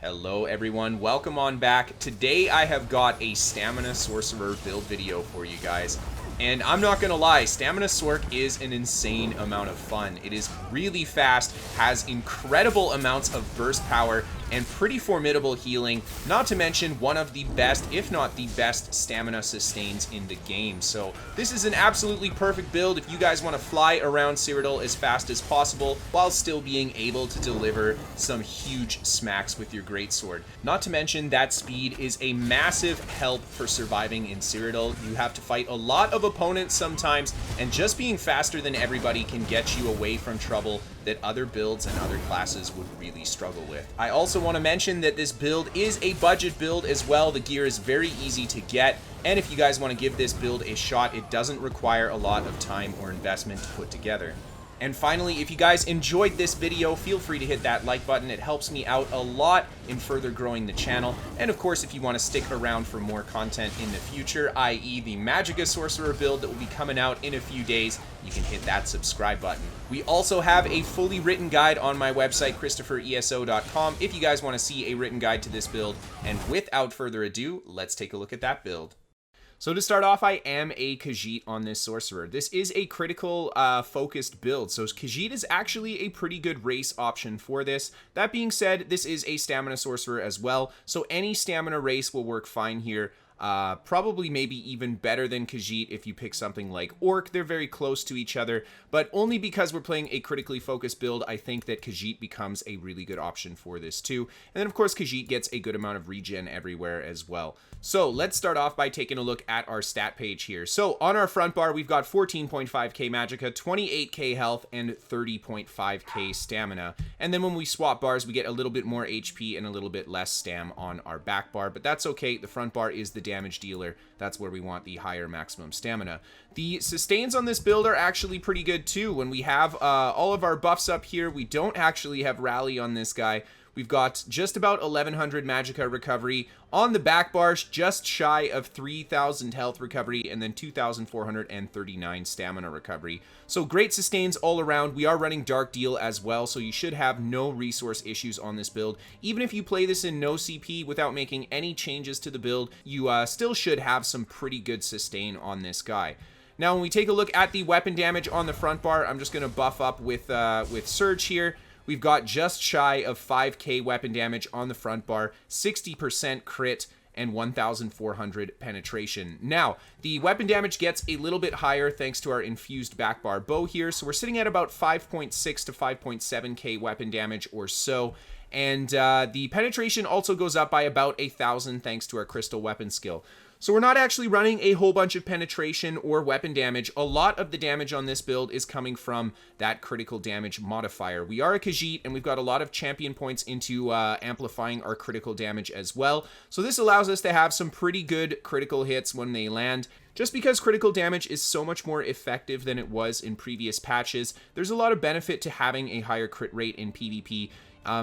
Hello everyone, welcome on back. Today I have got a Stamina Sorcerer build video for you guys. And I'm not gonna lie, Stamina Sorc is an insane amount of fun. It is really fast, has incredible amounts of burst power, and pretty formidable healing, not to mention one of the best, if not the best, stamina sustains in the game. So this is an absolutely perfect build if you guys want to fly around Cyrodiil as fast as possible while still being able to deliver some huge smacks with your greatsword. Not to mention that speed is a massive help for surviving in Cyrodiil. You have to fight a lot of opponents sometimes, and just being faster than everybody can get you away from trouble that other builds and other classes would really struggle with. I also want to mention that this build is a budget build as well. The gear is very easy to get, and if you guys want to give this build a shot, it doesn't require a lot of time or investment to put together. And finally, if you guys enjoyed this video, feel free to hit that like button. It helps me out a lot in further growing the channel. And of course, if you want to stick around for more content in the future, i.e. the Magicka Sorcerer build that will be coming out in a few days, you can hit that subscribe button. We also have a fully written guide on my website, KristoferESO.com, if you guys want to see a written guide to this build. And without further ado, let's take a look at that build. So to start off, I am a Khajiit on this Sorcerer. This is a critical focused build, so Khajiit is actually a pretty good race option for this. That being said, this is a Stamina Sorcerer as well, so any Stamina race will work fine here. Probably maybe even better than Khajiit if you pick something like Orc. They're very close to each other, but only because we're playing a critically focused build, I think that Khajiit becomes a really good option for this too. And then of course Khajiit gets a good amount of regen everywhere as well. So let's start off by taking a look at our stat page here. So on our front bar, we've got 14.5k Magicka, 28k health, and 30.5k stamina. And then when we swap bars, we get a little bit more HP and a little bit less stam on our back bar, but that's okay. The front bar is the damage dealer. That's where we want the higher maximum stamina. The sustains on this build are actually pretty good too. When we have all of our buffs up here, we don't actually have rally on this guy. We've got just about 1100 Magicka recovery. On the back bars, just shy of 3000 health recovery, and then 2439 stamina recovery. So great sustains all around. We are running Dark Deal as well, so you should have no resource issues on this build. Even if you play this in no CP without making any changes to the build, you still should have some pretty good sustain on this guy. Now, when we take a look at the weapon damage on the front bar, I'm just going to buff up with Surge here. We've got just shy of 5k weapon damage on the front bar, 60% crit, and 1400 penetration. Now, the weapon damage gets a little bit higher thanks to our infused back bar bow here, so we're sitting at about 5.6 to 5.7k weapon damage or so. And the penetration also goes up by about 1000 thanks to our crystal weapon skill. So we're not actually running a whole bunch of penetration or weapon damage. A lot of the damage on this build is coming from that critical damage modifier. We are a Khajiit, and we've got a lot of champion points into amplifying our critical damage as well. So this allows us to have some pretty good critical hits when they land. Just because critical damage is so much more effective than it was in previous patches, there's a lot of benefit to having a higher crit rate in PvP.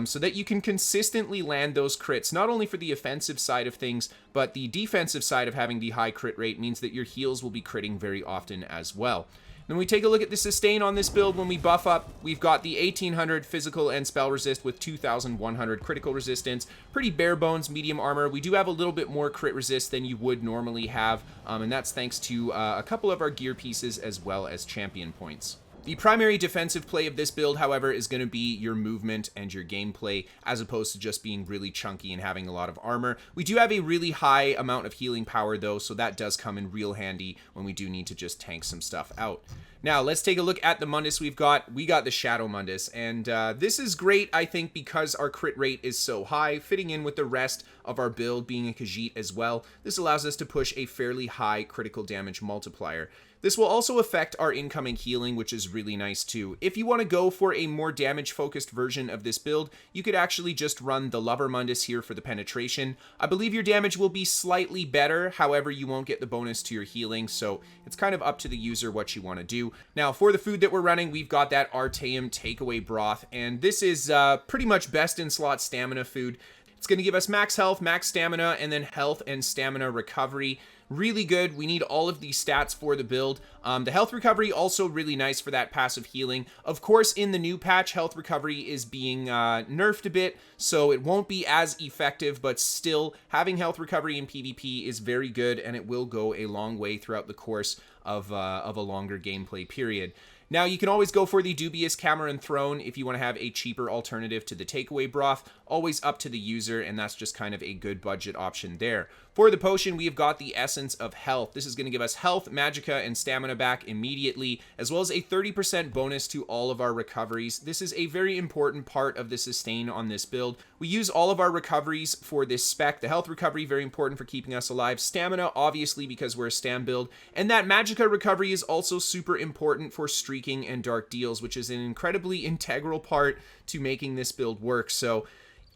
So that you can consistently land those crits, not only for the offensive side of things, but the defensive side of having the high crit rate means that your heals will be critting very often as well. Then we take a look at the sustain on this build. When we buff up, we've got the 1800 physical and spell resist with 2100 critical resistance. Pretty bare bones medium armor. We do have a little bit more crit resist than you would normally have, and that's thanks to a couple of our gear pieces as well as champion points. The primary defensive play of this build, however, is going to be your movement and your gameplay, as opposed to just being really chunky and having a lot of armor. We do have a really high amount of healing power, though, so that does come in real handy when we do need to just tank some stuff out. Now, let's take a look at the Mundus we've got. We got the Shadow Mundus, and this is great, I think, because our crit rate is so high, fitting in with the rest of our build being a Khajiit as well. This allows us to push a fairly high critical damage multiplier. This will also affect our incoming healing, which is really nice too. If you want to go for a more damage-focused version of this build, you could actually just run the Lover Mundus here for the penetration. I believe your damage will be slightly better, however, you won't get the bonus to your healing, so it's kind of up to the user what you want to do. Now, for the food that we're running, we've got that Artaeum takeaway broth, and this is pretty much best in slot stamina food. It's going to give us max health, max stamina, and then health and stamina recovery. Really good. We need all of these stats for the build. The health recovery also really nice for that passive healing. Of course, in the new patch, health recovery is being nerfed a bit, so it won't be as effective, but still, having health recovery in PvP is very good, and it will go a long way throughout the course of a longer gameplay period. Now, you can always go for the dubious Cameron Throne if you want to have a cheaper alternative to the takeaway broth. Always up to the user, and that's just kind of a good budget option there. For the potion, we have got the Essence of Health. This is going to give us health, magicka, and stamina back immediately, as well as a 30% bonus to all of our recoveries. This is a very important part of the sustain on this build. We use all of our recoveries for this spec. The health recovery, very important for keeping us alive. Stamina, obviously, because we're a stam build. And that magicka recovery is also super important for streaking and dark deals, which is an incredibly integral part to making this build work. So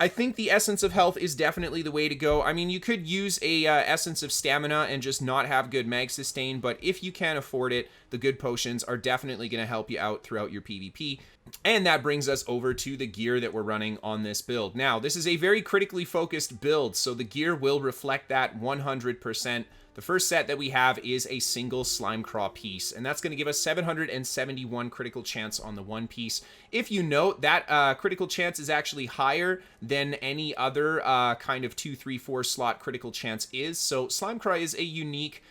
I think the Essence of Health is definitely the way to go. I mean, you could use a Essence of Stamina and just not have good mag sustain, but if you can't afford it, the good potions are definitely going to help you out throughout your PvP. And that brings us over to the gear that we're running on this build. Now, this is a very critically focused build, so the gear will reflect that 100%. The first set that we have is a single Slime Craw piece, and that's going to give us 771 critical chance on the one piece. If you note, that critical chance is actually higher than any other kind of 2, 3, 4 slot critical chance is, so Slime Craw is a unique,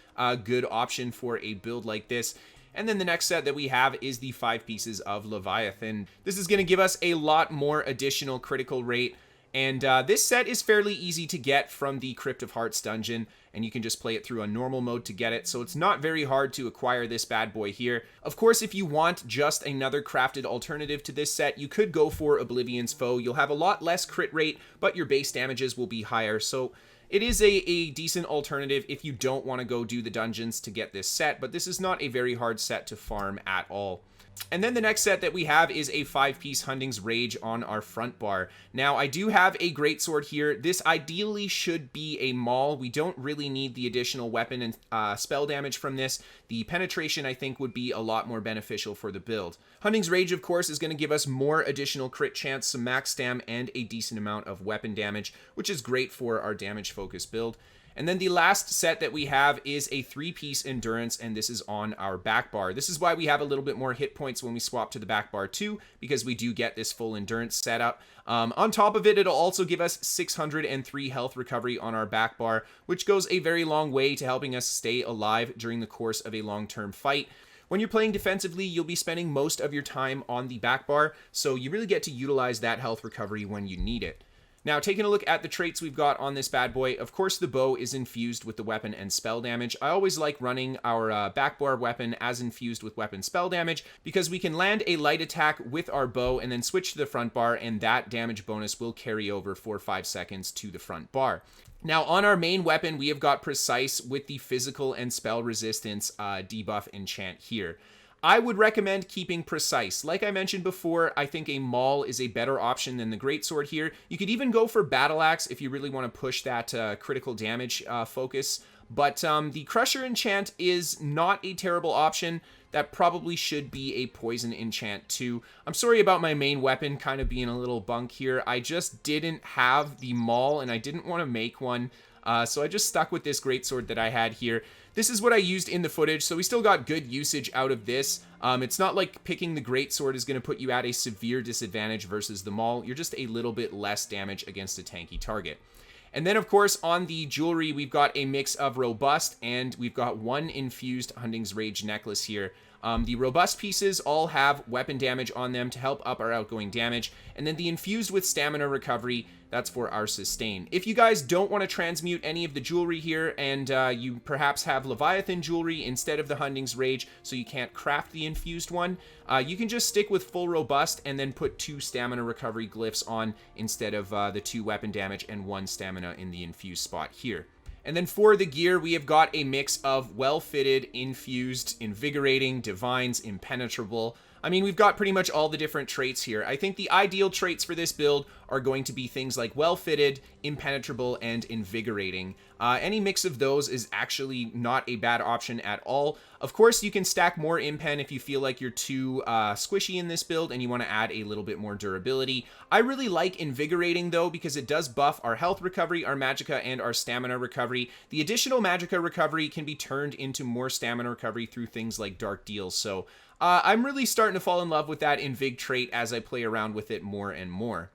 good option for a build like this. And then the next set that we have is the 5 pieces of Leviathan. This is going to give us a lot more additional critical rate. And this set is fairly easy to get from the Crypt of Hearts dungeon, and you can just play it through on normal mode to get it, so it's not very hard to acquire this bad boy here. Of course, if you want just another crafted alternative to this set, you could go for Oblivion's Foe. You'll have a lot less crit rate, but your base damages will be higher, so it is a decent alternative if you don't want to go do the dungeons to get this set, but this is not a very hard set to farm at all. And then the next set that we have is a 5-piece Hunding's Rage on our front bar. Now, I do have a greatsword here. This ideally should be a maul. We don't really need the additional weapon and spell damage from this. The penetration, I think, would be a lot more beneficial for the build. Hunding's Rage, of course, is going to give us more additional crit chance, some max stam, and a decent amount of weapon damage, which is great for our damage-focused build. And then the last set that we have is a 3-piece Endurance, and this is on our back bar. This is why we have a little bit more hit points when we swap to the back bar too, because we do get this full Endurance setup. On top of it, it'll also give us 603 health recovery on our back bar, which goes a very long way to helping us stay alive during the course of a long-term fight. When you're playing defensively, you'll be spending most of your time on the back bar, so you really get to utilize that health recovery when you need it. Now, taking a look at the traits we've got on this bad boy, of course the bow is infused with the weapon and spell damage. I always like running our back bar weapon as infused with weapon spell damage because we can land a light attack with our bow and then switch to the front bar, and that damage bonus will carry over for 5 seconds to the front bar. Now, on our main weapon, we have got Precise with the physical and spell resistance debuff enchant here. I would recommend keeping Precise. Like I mentioned before, I think a Maul is a better option than the Greatsword here. You could even go for Battle Axe if you really want to push that critical damage focus. But the Crusher enchant is not a terrible option. That probably should be a Poison enchant too. I'm sorry about my main weapon kind of being a little bunk here. I just didn't have the Maul and I didn't want to make one. So I just stuck with this Greatsword that I had here. This is what I used in the footage, so we still got good usage out of this. It's not like picking the Greatsword is going to put you at a severe disadvantage versus the Maul. You're just a little bit less damage against a tanky target. And then, of course, on the jewelry, we've got a mix of Robust, and we've got one infused Hunding's Rage necklace here. The Robust pieces all have weapon damage on them to help up our outgoing damage, and then the infused with stamina recovery, that's for our sustain. If you guys don't want to transmute any of the jewelry here, and you perhaps have Leviathan jewelry instead of the Hunding's Rage, so you can't craft the infused one, you can just stick with full Robust and then put 2 stamina recovery glyphs on instead of the 2 weapon damage and 1 stamina in the infused spot here. And then for the gear, we have got a mix of well-fitted, infused, invigorating, divines, impenetrable. I mean, we've got pretty much all the different traits here. I think the ideal traits for this build are going to be things like well-fitted, impenetrable, and invigorating. Any mix of those is actually not a bad option at all. Of course, you can stack more impen if you feel like you're too squishy in this build and you want to add a little bit more durability. I really like invigorating though, because it does buff our health recovery, our magicka, and our stamina recovery. The additional magicka recovery can be turned into more stamina recovery through things like dark deals. So I'm really starting to fall in love with that invig trait as I play around with it more and more.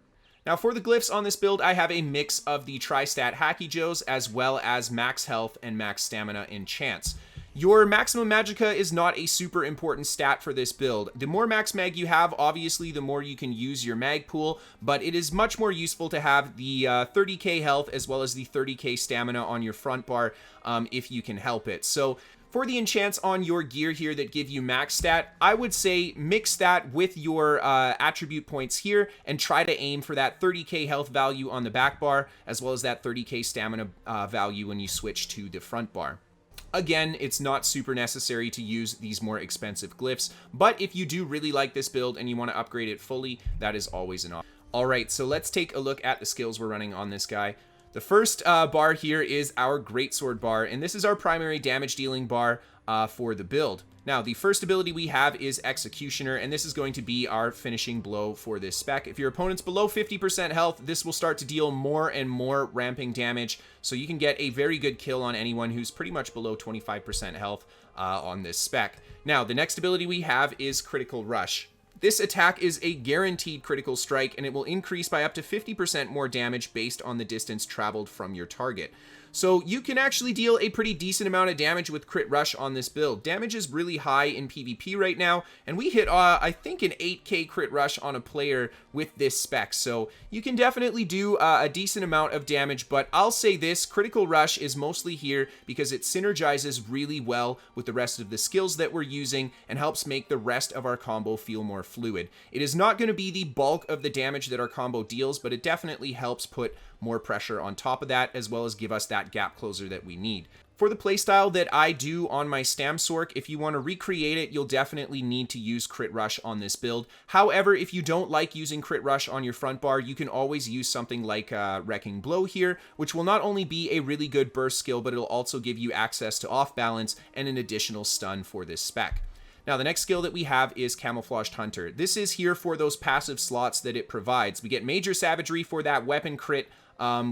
Now for the glyphs on this build, I have a mix of the tri-stat Hacky Joes as well as max health and max stamina enchants. Your maximum magicka is not a super important stat for this build. The more max mag you have, obviously, the more you can use your mag pool, but it is much more useful to have the 30k health as well as the 30k stamina on your front bar if you can help it. So for the enchants on your gear here that give you max stat, I would say mix that with your attribute points here and try to aim for that 30k health value on the back bar as well as that 30k stamina value when you switch to the front bar. Again, it's not super necessary to use these more expensive glyphs, but if you do really like this build and you want to upgrade it fully, that is always an option. Alright, so let's take a look at the skills we're running on this guy. The first bar here is our Greatsword bar, and this is our primary damage dealing bar for the build. Now, the first ability we have is Executioner, and this is going to be our finishing blow for this spec. If your opponent's below 50% health, this will start to deal more and more ramping damage, so you can get a very good kill on anyone who's pretty much below 25% health on this spec. Now, the next ability we have is Critical Rush. This attack is a guaranteed critical strike, and it will increase by up to 50% more damage based on the distance traveled from your target. So you can actually deal a pretty decent amount of damage with Crit Rush on this build. Damage is really high in PvP right now, and we hit, I think, an 8k Crit Rush on a player with this spec. So you can definitely do a decent amount of damage, but I'll say this, Critical Rush is mostly here because it synergizes really well with the rest of the skills that we're using and helps make the rest of our combo feel more fluid. It is not going to be the bulk of the damage that our combo deals, but it definitely helps put more pressure on top of that, as well as give us that gap closer that we need. For the playstyle that I do on my Stam Sorc, if you want to recreate it, you'll definitely need to use Crit Rush on this build. However, if you don't like using Crit Rush on your front bar, you can always use something like Wrecking Blow here, which will not only be a really good burst skill, but it'll also give you access to off balance and an additional stun for this spec. Now, the next skill that we have is Camouflaged Hunter. This is here for those passive slots that it provides. We get Major Savagery for that weapon crit.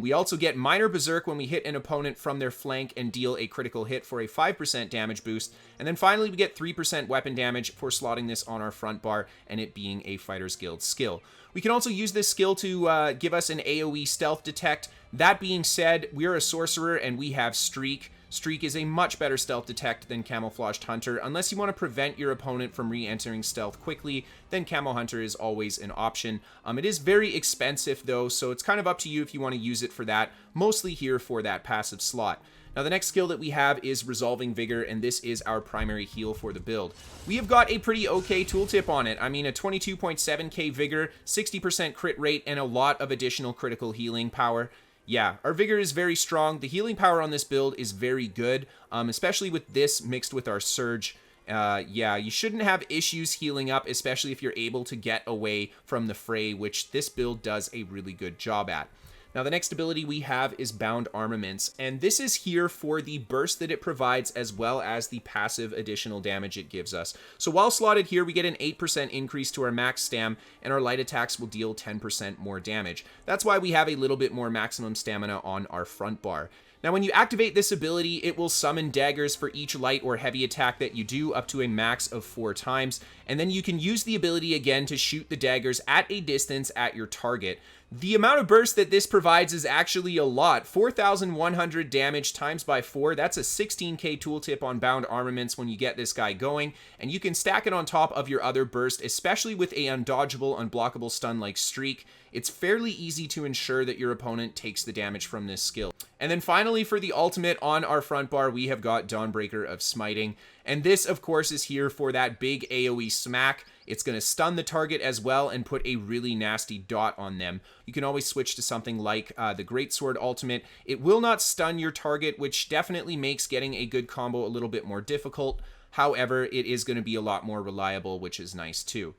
We also get Minor Berserk when we hit an opponent from their flank and deal a critical hit for a 5% damage boost. And then finally, we get 3% weapon damage for slotting this on our front bar and it being a Fighter's Guild skill. We can also use this skill to give us an AoE stealth detect. That being said, we're a Sorcerer and we have Streak. Streak is a much better stealth detect than Camouflaged Hunter. Unless you want to prevent your opponent from re-entering stealth quickly, then Camo Hunter is always an option. It is very expensive though, so it's kind of up to you if you want to use it for that, mostly here for that passive slot. Now the next skill that we have is Resolving Vigor, and this is our primary heal for the build. We have got a pretty okay tooltip on it. I mean, a 22.7k Vigor, 60% crit rate, and a lot of additional critical healing power. Yeah, our Vigor is very strong. The healing power on this build is very good, especially with this mixed with our Surge. Yeah, you shouldn't have issues healing up, especially if you're able to get away from the fray, which this build does a really good job at. Now, the next ability we have is Bound Armaments, and this is here for the burst that it provides as well as the passive additional damage it gives us. So while slotted here, we get an 8% increase to our max stam, and our light attacks will deal 10% more damage. That's why we have a little bit more maximum stamina on our front bar. Now, when you activate this ability, it will summon daggers for each light or heavy attack that you do up to a max of 4 times, and then you can use the ability again to shoot the daggers at a distance at your target. The amount of burst that this provides is actually a lot. 4,100 damage times by 4, that's a 16k tooltip on Bound Armaments when you get this guy going, and you can stack it on top of your other burst, especially with a undodgeable, unblockable stun like Streak. It's fairly easy to ensure that your opponent takes the damage from this skill. And then finally, for the ultimate on our front bar, we have got Dawnbreaker of Smiting. And this, of course, is here for that big AoE smack. It's going to stun the target as well and put a really nasty dot on them. You can always switch to something like the Greatsword ultimate. It will not stun your target, which definitely makes getting a good combo a little bit more difficult. However, it is going to be a lot more reliable, which is nice too.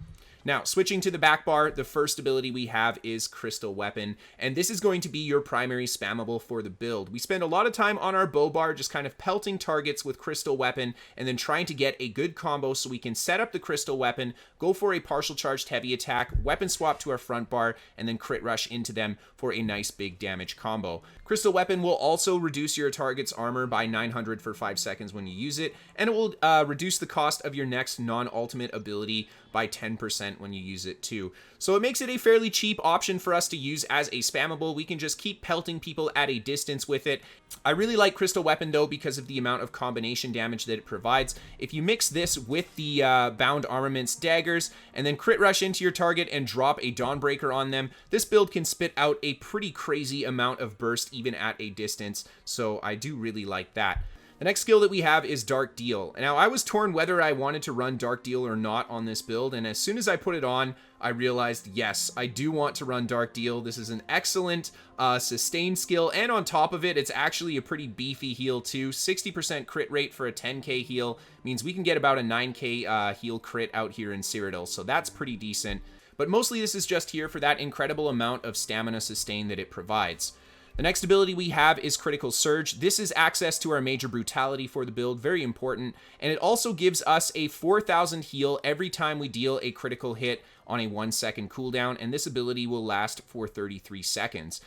Now, switching to the back bar, the first ability we have is Crystal Weapon, and this is going to be your primary spammable for the build. We spend a lot of time on our bow bar just kind of pelting targets with Crystal Weapon and then trying to get a good combo so we can set up the Crystal Weapon, go for a partial charged heavy attack, weapon swap to our front bar, and then crit rush into them for a nice big damage combo. Crystal Weapon will also reduce your target's armor by 900 for 5 seconds when you use it, and it will reduce the cost of your next non-ultimate ability by 10% when you use it too. So it makes it a fairly cheap option for us to use as a spammable. We can just keep pelting people at a distance with it. I really like Crystal Weapon though because of the amount of combination damage that it provides. If you mix this with the Bound Armaments daggers and then crit rush into your target and drop a Dawnbreaker on them, this build can spit out a pretty crazy amount of burst even at a distance, so I do really like that. The next skill that we have is Dark Deal. Now, I was torn whether I wanted to run Dark Deal or not on this build, and as soon as I put it on, I realized, yes, I do want to run Dark Deal. This is an excellent sustain skill, and on top of it, it's actually a pretty beefy heal too. 60% crit rate for a 10k heal means we can get about a 9k heal crit out here in Cyrodiil, so that's pretty decent. But mostly this is just here for that incredible amount of stamina sustain that it provides. The next ability we have is Critical Surge. This is access to our Major Brutality for the build, very important, and it also gives us a 4,000 heal every time we deal a critical hit on a 1-second cooldown, and this ability will last for 33 seconds.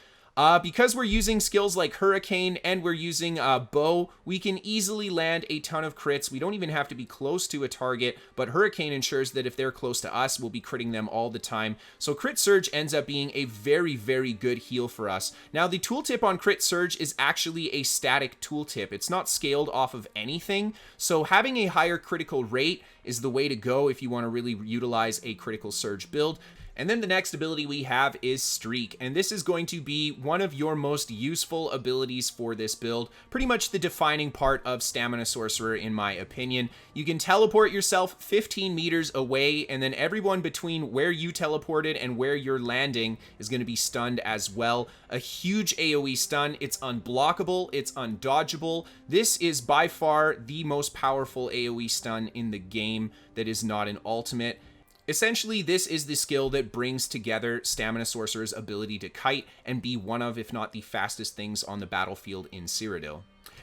Because we're using skills like Hurricane and we're using Bow, we can easily land a ton of crits. We don't even have to be close to a target, but Hurricane ensures that if they're close to us, we'll be critting them all the time. So Crit Surge ends up being a very, very good heal for us. Now, the tooltip on Crit Surge is actually a static tooltip. It's not scaled off of anything, so having a higher critical rate is the way to go if you want to really utilize a Critical Surge build. And then the next ability we have is Streak, and this is going to be one of your most useful abilities for this build, pretty much the defining part of Stamina Sorcerer in my opinion. You can teleport yourself 15 meters away, and then everyone between where you teleported and where you're landing is going to be stunned as well. A huge AoE stun, it's unblockable, it's undodgeable. This is by far the most powerful AoE stun in the game that is not an ultimate. Essentially, this is the skill that brings together Stamina Sorcerer's ability to kite and be one of, if not the fastest things on the battlefield in Cyrodiil.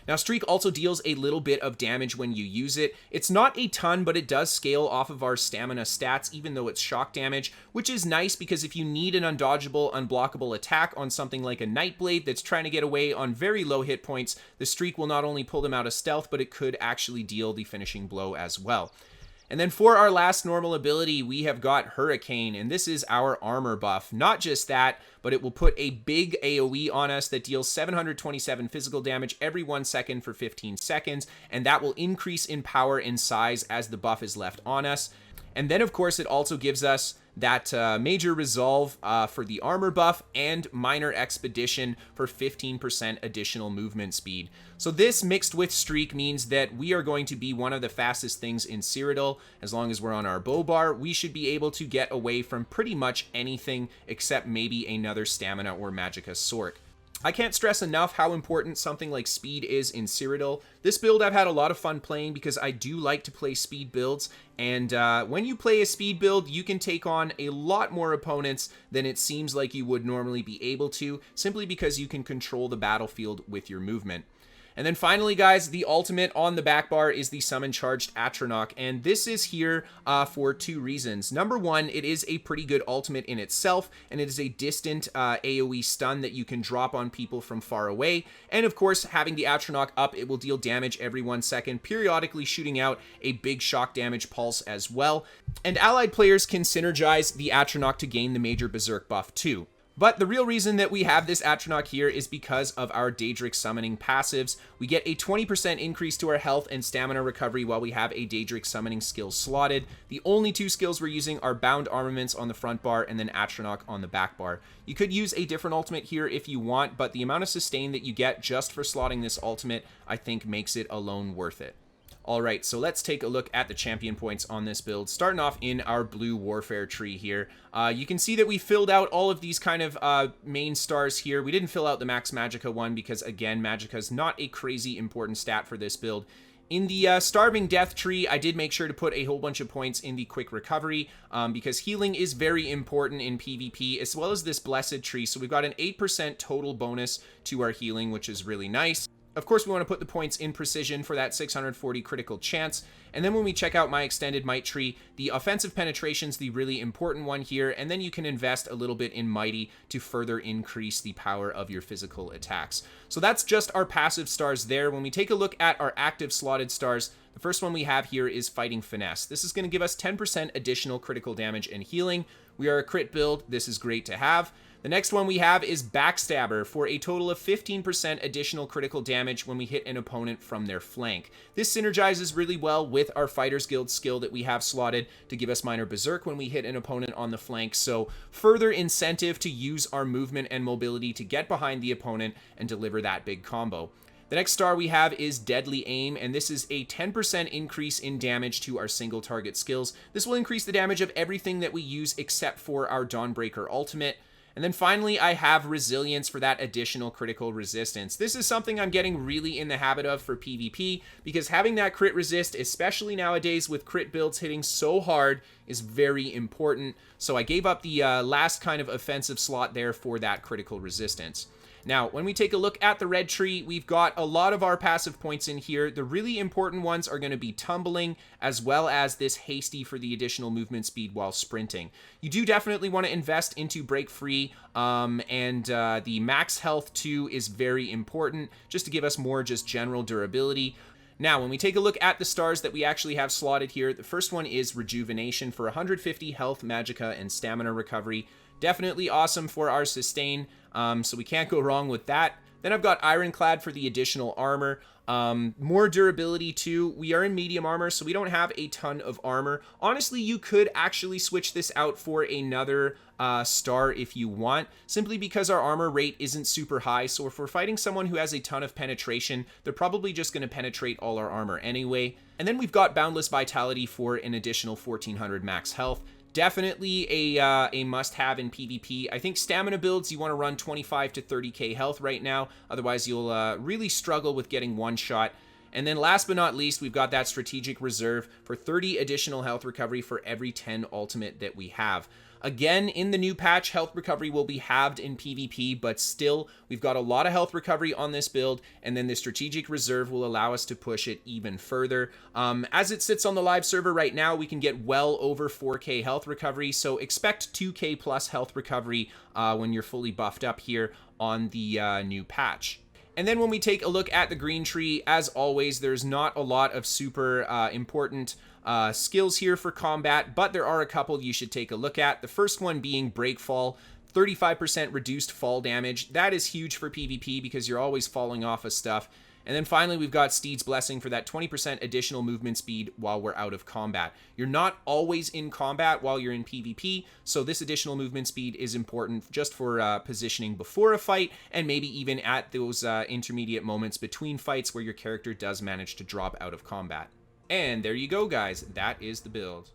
Now, Streak also deals a little bit of damage when you use it. It's not a ton, but it does scale off of our stamina stats, even though it's shock damage, which is nice because if you need an undodgeable, unblockable attack on something like a Nightblade that's trying to get away on very low hit points, the Streak will not only pull them out of stealth, but it could actually deal the finishing blow as well. And then for our last normal ability, we have got Hurricane, and this is our armor buff. Not just that, but it will put a big AoE on us that deals 727 physical damage every 1 second for 15 seconds, and that will increase in power and size as the buff is left on us. And then, of course, it also gives us that Major Resolve for the armor buff and Minor Expedition for 15% additional movement speed. So this mixed with Streak means that we are going to be one of the fastest things in Cyrodiil. As long as we're on our bow bar, we should be able to get away from pretty much anything except maybe another Stamina or Magicka Sorc. I can't stress enough how important something like speed is in Cyrodiil. This build I've had a lot of fun playing because I do like to play speed builds, and when you play a speed build, you can take on a lot more opponents than it seems like you would normally be able to, simply because you can control the battlefield with your movement. And then finally, guys, the ultimate on the back bar is the Summon Charged Atronach, and this is here for two reasons. Number one, it is a pretty good ultimate in itself, and it is a distant AoE stun that you can drop on people from far away. And of course, having the Atronach up, it will deal damage every 1 second, periodically shooting out a big shock damage pulse as well. And allied players can synergize the Atronach to gain the Major Berserk buff too. But the real reason that we have this Atronach here is because of our Daedric Summoning passives. We get a 20% increase to our health and stamina recovery while we have a Daedric Summoning skill slotted. The only two skills we're using are Bound Armaments on the front bar and then Atronach on the back bar. You could use a different ultimate here if you want, but the amount of sustain that you get just for slotting this ultimate, I think makes it alone worth it. Alright, so let's take a look at the champion points on this build, starting off in our blue warfare tree here. You can see that we filled out all of these kind of main stars here. We didn't fill out the max Magicka one because, again, Magicka is not a crazy important stat for this build. In the Starving Death tree, I did make sure to put a whole bunch of points in the quick recovery because healing is very important in PvP, as well as this Blessed tree. So we've got an 8% total bonus to our healing, which is really nice. Of course, we want to put the points in precision for that 640 critical chance. And then when we check out my extended might tree, the offensive penetration's the really important one here. And then you can invest a little bit in mighty to further increase the power of your physical attacks. So that's just our passive stars there. When we take a look at our active slotted stars, the first one we have here is Fighting Finesse. This is going to give us 10% additional critical damage and healing. We are a crit build. This is great to have. The next one we have is Backstabber for a total of 15% additional critical damage when we hit an opponent from their flank. This synergizes really well with our Fighters Guild skill that we have slotted to give us Minor Berserk when we hit an opponent on the flank. So further incentive to use our movement and mobility to get behind the opponent and deliver that big combo. The next star we have is Deadly Aim, and this is a 10% increase in damage to our single target skills. This will increase the damage of everything that we use except for our Dawnbreaker ultimate. And then finally, I have Resilience for that additional critical resistance. This is something I'm getting really in the habit of for PvP, because having that crit resist, especially nowadays with crit builds hitting so hard, is very important. So I gave up the last kind of offensive slot there for that critical resistance. Now, when we take a look at the red tree, we've got a lot of our passive points in here. The really important ones are going to be Tumbling, as well as this Hasty for the additional movement speed while sprinting. You do definitely want to invest into Break Free, and the max health too is very important, just to give us more just general durability. Now, when we take a look at the stars that we actually have slotted here, the first one is Rejuvenation for 150 health, magicka, and stamina recovery. Definitely awesome for our sustain, so we can't go wrong with that. Then I've got Ironclad for the additional armor. More durability too. We are in medium armor, so we don't have a ton of armor. Honestly, you could actually switch this out for another star if you want, simply because our armor rate isn't super high. So if we're fighting someone who has a ton of penetration, they're probably just going to penetrate all our armor anyway. And then we've got Boundless Vitality for an additional 1400 max health. Definitely a must-have in PvP. I think stamina builds, you want to run 25 to 30k health right now. Otherwise, you'll really struggle with getting one shot. And then last but not least, we've got that Strategic Reserve for 30 additional health recovery for every 10 ultimate that we have. Again, in the new patch, health recovery will be halved in PvP, but still, we've got a lot of health recovery on this build, and then the Strategic Reserve will allow us to push it even further. As it sits on the live server right now, we can get well over 4k health recovery, so expect 2k plus health recovery when you're fully buffed up here on the new patch. And then when we take a look at the green tree, as always, there's not a lot of super important skills here for combat, but there are a couple you should take a look at. The first one being Breakfall, 35% reduced fall damage. That is huge for PvP because you're always falling off of stuff. And then finally, we've got Steed's Blessing for that 20% additional movement speed while we're out of combat. You're not always in combat while you're in PvP, so this additional movement speed is important just for positioning before a fight, and maybe even at those intermediate moments between fights where your character does manage to drop out of combat. And there you go, guys. That is the build.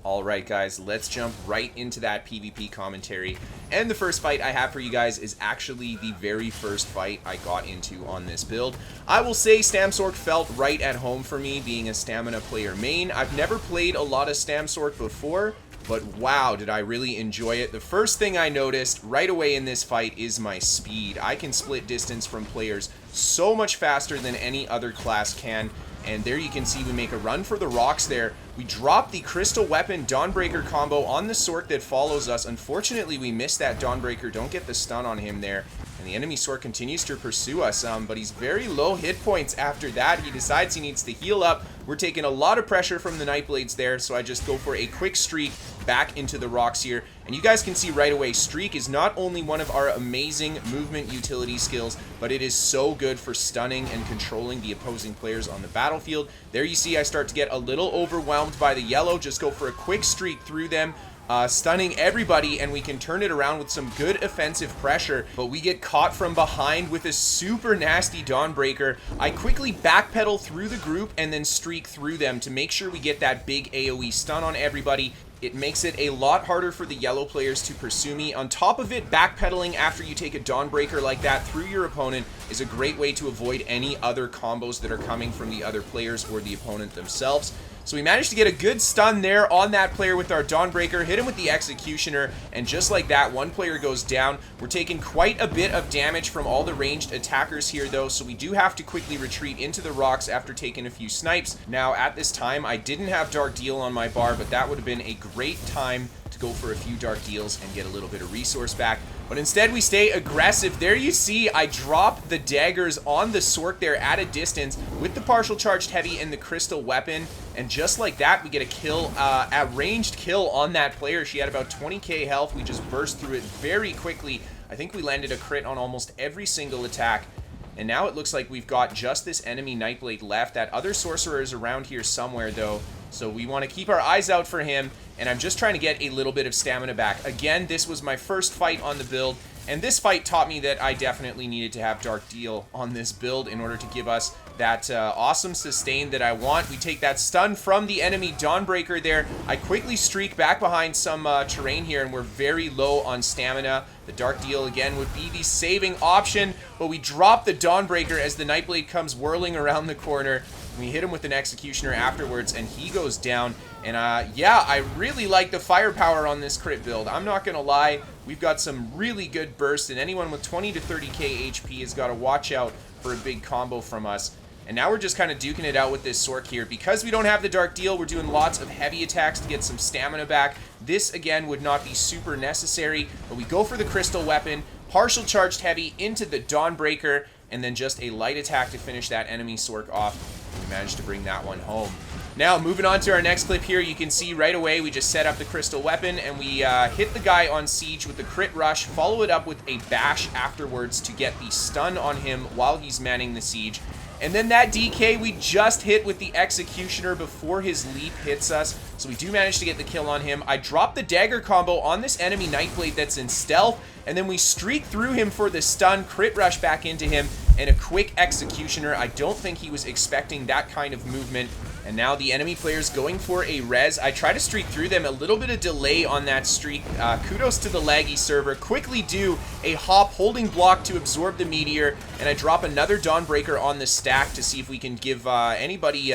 Alright guys, let's jump right into that PvP commentary. And the first fight I have for you guys is actually the very first fight I got into on this build. I will say Stam Sorc felt right at home for me, being a stamina player main. I've never played a lot of Stam Sorc before, but wow, did I really enjoy it. The first thing I noticed right away in this fight is my speed. I can split distance from players so much faster than any other class can. And there you can see we make a run for the rocks there. We drop the Crystal Weapon Dawnbreaker combo on the Sorc that follows us. Unfortunately, we missed that Dawnbreaker. Don't get the stun on him there. And the enemy Sorc continues to pursue us, but he's very low hit points after that. He decides he needs to heal up. We're taking a lot of pressure from the Nightblades there, so I just go for a quick streak back into the rocks here. And you guys can see right away, Streak is not only one of our amazing movement utility skills, but it is so good for stunning and controlling the opposing players on the battlefield. There you see I start to get a little overwhelmed by the yellow. Just go for a quick streak through them. Stunning everybody, and we can turn it around with some good offensive pressure, but we get caught from behind with a super nasty Dawnbreaker. I quickly backpedal through the group and then streak through them to make sure we get that big AoE stun on everybody. It makes it a lot harder for the yellow players to pursue me. On top of it, backpedaling after you take a Dawnbreaker like that through your opponent is a great way to avoid any other combos that are coming from the other players or the opponent themselves. So we managed to get a good stun there on that player with our Dawnbreaker, hit him with the Executioner, and just like that, one player goes down. We're taking quite a bit of damage from all the ranged attackers here though, so we do have to quickly retreat into the rocks after taking a few snipes. Now at this time, I didn't have Dark Deal on my bar, but that would have been a great time to go for a few Dark Deals and get a little bit of resource back. But instead we stay aggressive. There you see I drop the daggers on the Sorc there at a distance with the partial charged heavy and the crystal weapon. And just like that, we get a kill, a ranged kill on that player. She had about 20k health. We just burst through it very quickly. I think we landed a crit on almost every single attack. And now it looks like we've got just this enemy Nightblade left. That other Sorcerer is around here somewhere though. So we want to keep our eyes out for him. And I'm just trying to get a little bit of stamina back. Again, this was my first fight on the build. And this fight taught me that I definitely needed to have Dark Deal on this build in order to give us that awesome sustain that I want. We take that stun from the enemy Dawnbreaker there. I quickly streak back behind some terrain here, and we're very low on stamina. The Dark Deal, again, would be the saving option, but we drop the Dawnbreaker as the Nightblade comes whirling around the corner. We hit him with an Executioner afterwards, and he goes down. And yeah, I really like the firepower on this crit build. I'm not going to lie. We've got some really good bursts, and anyone with 20 to 30k HP has got to watch out for a big combo from us. And now we're just kind of duking it out with this Sorc here. Because we don't have the Dark Deal, we're doing lots of heavy attacks to get some stamina back. This, again, would not be super necessary, but we go for the crystal weapon, partial charged heavy into the Dawnbreaker, and then just a light attack to finish that enemy Sorc off. We managed to bring that one home. Now, moving on to our next clip here, you can see right away we just set up the crystal weapon, and we hit the guy on siege with the crit rush, follow it up with a bash afterwards to get the stun on him while he's manning the siege. And then that DK we just hit with the Executioner before his leap hits us. So we do manage to get the kill on him. I drop the dagger combo on this enemy Nightblade that's in stealth. And then we streak through him for the stun, crit rush back into him, and a quick Executioner. I don't think he was expecting that kind of movement. And now the enemy player's going for a res. I try to streak through them, a little bit of delay on that streak. Kudos to the laggy server. Quickly do a hop holding block to absorb the meteor, and I drop another Dawnbreaker on the stack to see if we can give anybody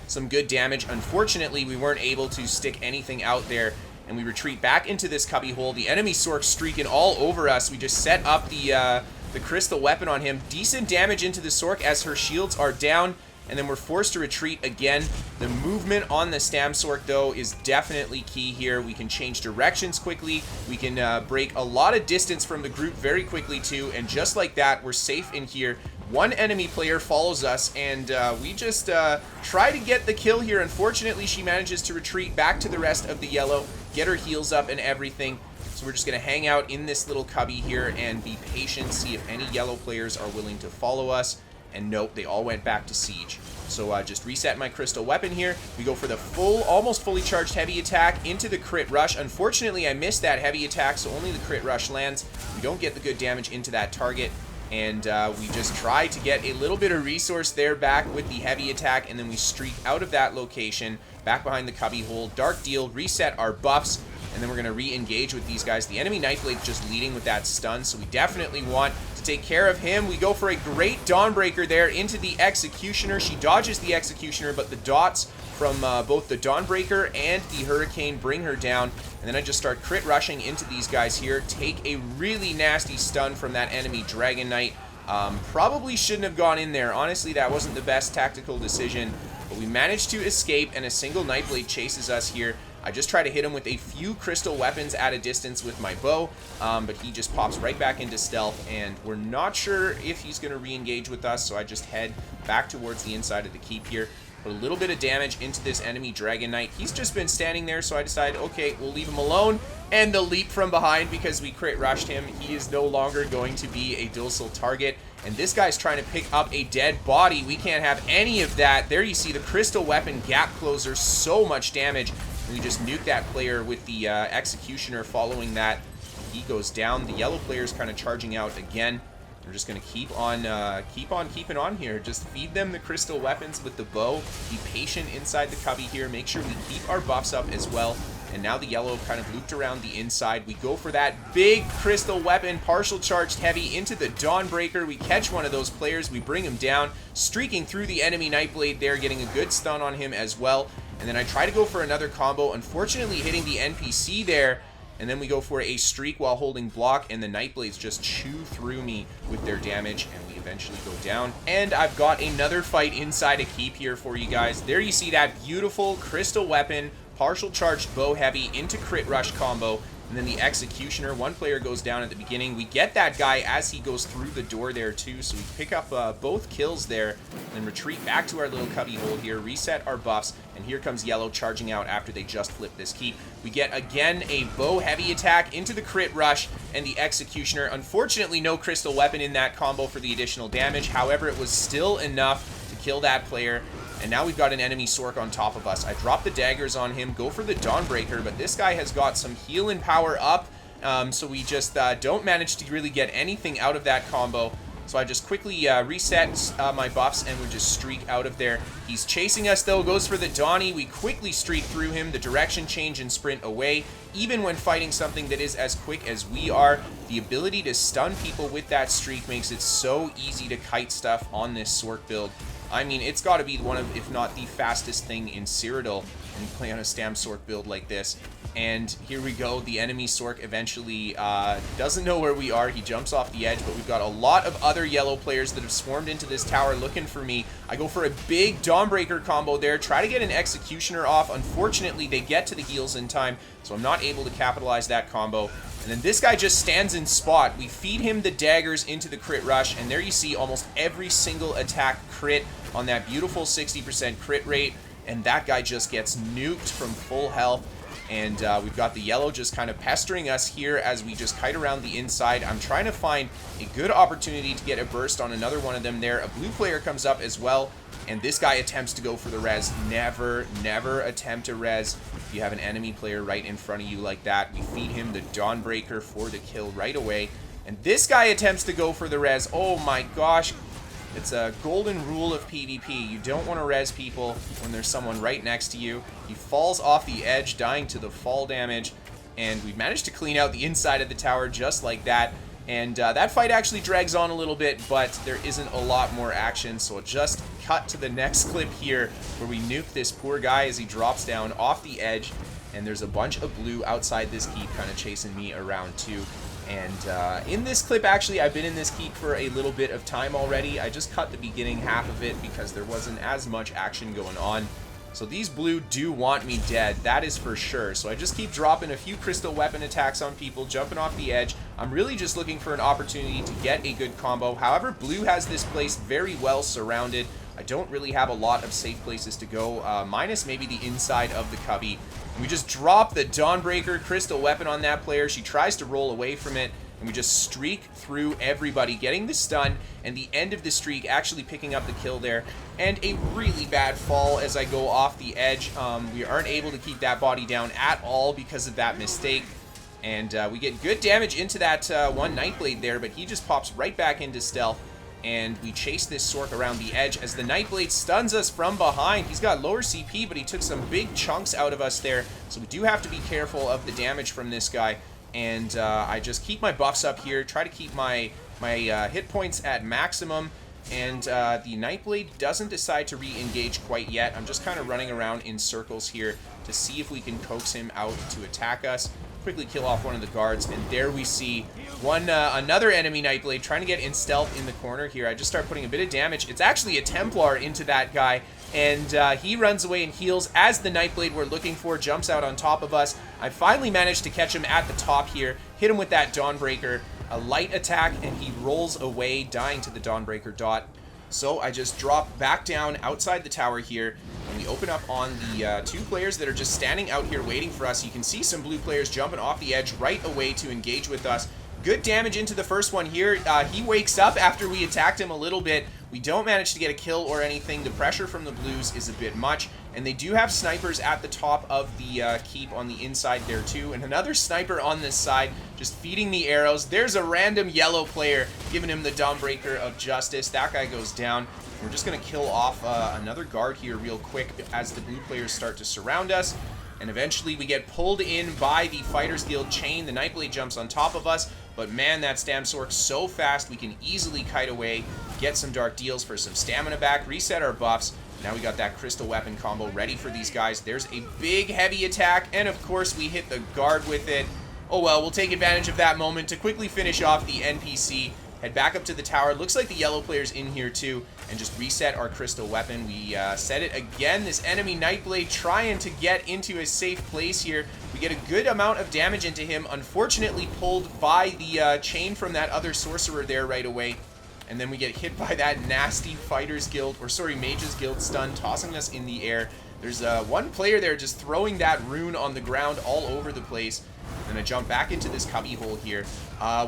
some good damage. Unfortunately, we weren't able to stick anything out there, and we retreat back into this cubbyhole. The enemy Sorc streaking all over us. We just set up the crystal weapon on him. Decent damage into the Sorc as her shields are down. And then we're forced to retreat again. The movement on the Stam Sorc, though, is definitely key here. We can change directions quickly. We can break a lot of distance from the group very quickly, too. And just like that, we're safe in here. One enemy player follows us, and we just try to get the kill here. Unfortunately, she manages to retreat back to the rest of the yellow, get her heals up and everything. So we're just going to hang out in this little cubby here and be patient, see if any yellow players are willing to follow us. And nope, they all went back to siege. So just reset my crystal weapon here. We go for the full, almost fully charged heavy attack into the crit rush. Unfortunately, I missed that heavy attack, so only the crit rush lands. We don't get the good damage into that target. And we just try to get a little bit of resource there back with the heavy attack. And then we streak out of that location, back behind the cubbyhole, Dark Deal, reset our buffs. And then we're going to re-engage with these guys. The enemy Nightblade just leading with that stun, so we definitely want to take care of him. We go for a great Dawnbreaker there into the Executioner. She dodges the Executioner, but the dots from both the Dawnbreaker and the Hurricane bring her down. And then I just start crit rushing into these guys here. Take a really nasty stun from that enemy Dragon Knight. Probably shouldn't have gone in there. Honestly, that wasn't the best tactical decision. But we managed to escape, and a single Nightblade chases us here. I just try to hit him with a few crystal weapons at a distance with my bow, but he just pops right back into stealth, and we're not sure if he's going to re-engage with us, so I just head back towards the inside of the keep here. Put a little bit of damage into this enemy Dragon Knight. He's just been standing there, so I decided, okay, we'll leave him alone. And the leap from behind, because we crit rushed him, he is no longer going to be a docile target. And this guy's trying to pick up a dead body. We can't have any of that. There you see the crystal weapon gap closer, so much damage. And we just nuke that player with the Executioner following that. He goes down. The yellow player's kind of charging out again. We're just going to keep on keeping on here. Just feed them the crystal weapons with the bow. Be patient inside the cubby here. Make sure we keep our buffs up as well. And now the yellow kind of looped around the inside. We go for that big crystal weapon, partial charged heavy into the Dawnbreaker. We catch one of those players. We bring him down, streaking through the enemy Nightblade there, getting a good stun on him as well. And then I try to go for another combo, unfortunately hitting the NPC there. And then we go for a streak while holding block, and the Nightblades just chew through me with their damage, and we eventually go down. And I've got another fight inside a keep here for you guys. There you see that beautiful crystal weapon, partial charged bow heavy into crit rush combo, and then the Executioner. One player goes down at the beginning. We get that guy as he goes through the door there too, so we pick up both kills there, then retreat back to our little cubby hole here, reset our buffs, and here comes yellow charging out after they just flipped this keep. We get again a bow heavy attack into the crit rush and the Executioner. Unfortunately, no crystal weapon in that combo for the additional damage. However, it was still enough to kill that player. And now we've got an enemy Sorc on top of us. I drop the daggers on him, go for the Dawnbreaker, but this guy has got some healing power up, so we just don't manage to really get anything out of that combo. So I just quickly reset my buffs and would just streak out of there. He's chasing us though, goes for the Donnie. We quickly streak through him, the direction change and sprint away. Even when fighting something that is as quick as we are, the ability to stun people with that streak makes it so easy to kite stuff on this Sorc build. I mean, it's got to be one of, if not the fastest thing in Cyrodiil when you play on a stam Sorc build like this. And here we go. The enemy Sorc eventually doesn't know where we are. He jumps off the edge, but we've got a lot of other yellow players that have swarmed into this tower looking for me. I go for a big Dawnbreaker combo there, try to get an Executioner off. Unfortunately, they get to the heals in time, so I'm not able to capitalize that combo. And then this guy just stands in spot. We feed him the daggers into the crit rush, and there you see almost every single attack crit on that beautiful 60% crit rate, and that guy just gets nuked from full health. And we've got the yellow just kind of pestering us here as we just kite around the inside. I'm trying to find a good opportunity to get a burst on another one of them there. A blue player comes up as well, and this guy attempts to go for the res. Never, never attempt a res if you have an enemy player right in front of you like that. We feed him the Dawnbreaker for the kill right away. And this guy attempts to go for the res. Oh my gosh. It's a golden rule of PvP. You don't want to res people when there's someone right next to you. He falls off the edge, dying to the fall damage. And we managed to clean out the inside of the tower just like that. And that fight actually drags on a little bit, but there isn't a lot more action. So we'll just cut to the next clip here where we nuke this poor guy as he drops down off the edge. And there's a bunch of blue outside this keep kind of chasing me around too. And in this clip, actually, I've been in this keep for a little bit of time already. I just cut the beginning half of it because there wasn't as much action going on. So these blue do want me dead, that is for sure. So I just keep dropping a few crystal weapon attacks on people, jumping off the edge. I'm really just looking for an opportunity to get a good combo. However, blue has this place very well surrounded. I don't really have a lot of safe places to go, minus maybe the inside of the cubby. We just drop the Dawnbreaker crystal weapon on that player. She tries to roll away from it, and we just streak through everybody, getting the stun, and the end of the streak actually picking up the kill there. And a really bad fall as I go off the edge. We aren't able to keep that body down at all because of that mistake. And we get good damage into that one Nightblade there, but he just pops right back into stealth. And we chase this Sorc around the edge as the Nightblade stuns us from behind. He's got lower CP, but he took some big chunks out of us there. So we do have to be careful of the damage from this guy. And I just keep my buffs up here, try to keep my hit points at maximum. And the Nightblade doesn't decide to re-engage quite yet. I'm just kind of running around in circles here to see if we can coax him out to attack us. Quickly kill off one of the guards, and there we see another enemy Nightblade trying to get in stealth in the corner here. I just start putting a bit of damage. It's actually a Templar into that guy, and he runs away and heals as the Nightblade we're looking for jumps out on top of us. I finally managed to catch him at the top here, hit him with that Dawnbreaker, a light attack, and he rolls away, dying to the Dawnbreaker dot. So I just drop back down outside the tower here, and we open up on the two players that are just standing out here waiting for us. You can see some blue players jumping off the edge right away to engage with us. Good damage into the first one here. He wakes up after we attacked him a little bit. We don't manage to get a kill or anything. The pressure from the blues is a bit much, and they do have snipers at the top of the keep on the inside there too, and another sniper on this side just feeding the arrows. There's a random yellow player giving him the Dawnbreaker of justice. That guy goes down. We're just going to kill off another guard here real quick as the blue players start to surround us. and eventually we get pulled in by the Fighters Guild chain. The Nightblade jumps on top of us, but man, that Stam Sorc so fast, we can easily kite away, get some dark deals for some stamina back, reset our buffs. Now we got that crystal weapon combo ready for these guys. There's a big heavy attack, and of course we hit the guard with it. Oh well, we'll take advantage of that moment to quickly finish off the NPC. Head back up to the tower. Looks like the yellow player's in here too, and just reset our crystal weapon. We set it again. This enemy Nightblade trying to get into a safe place here. We get a good amount of damage into him. Unfortunately pulled by the chain from that other sorcerer there right away. And then we get hit by that nasty Fighters Guild, or sorry, Mages Guild stun, tossing us in the air. There's one player there just throwing that rune on the ground all over the place. And I jump back into this cubby hole here.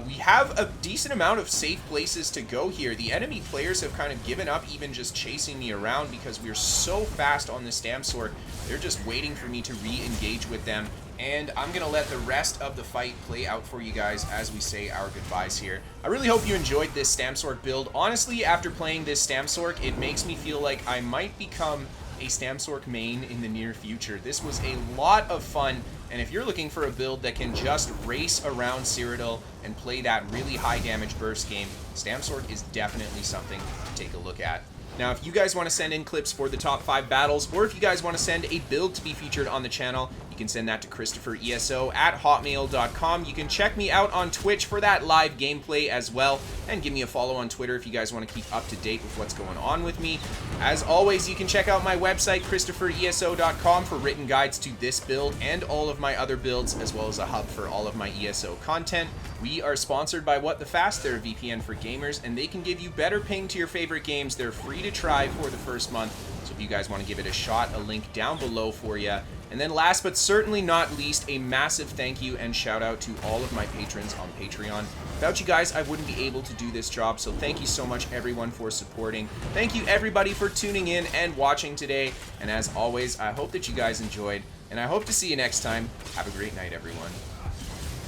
We have a decent amount of safe places to go here. The enemy players have kind of given up even just chasing me around because we're so fast on the Stam Sorc. They're just waiting for me to re-engage with them. And I'm going to let the rest of the fight play out for you guys as we say our goodbyes here. I really hope you enjoyed this Stam Sorc build. Honestly, after playing this Stam Sorc, it makes me feel like I might become a Stam Sorc main in the near future. This was a lot of fun, and if you're looking for a build that can just race around Cyrodiil and play that really high damage burst game, Stam Sorc is definitely something to take a look at. Now, if you guys want to send in clips for the top 5 battles, or if you guys want to send a build to be featured on the channel, you can send that to KristoferESO at hotmail.com. You can check me out on Twitch for that live gameplay as well, and give me a follow on Twitter if you guys want to keep up to date with what's going on with me. As always, you can check out my website, KristoferESO.com, for written guides to this build and all of my other builds, as well as a hub for all of my ESO content. We are sponsored by What the Fast. They're a VPN for gamers, and they can give you better ping to your favorite games. They're free to try for the first month, so if you guys want to give it a shot, a link down below for you. And then last but certainly not least, a massive thank you and shout out to all of my patrons on Patreon. Without you guys, I wouldn't be able to do this job, so thank you so much everyone for supporting. Thank you everybody for tuning in and watching today, and as always, I hope that you guys enjoyed, and I hope to see you next time. Have a great night, everyone.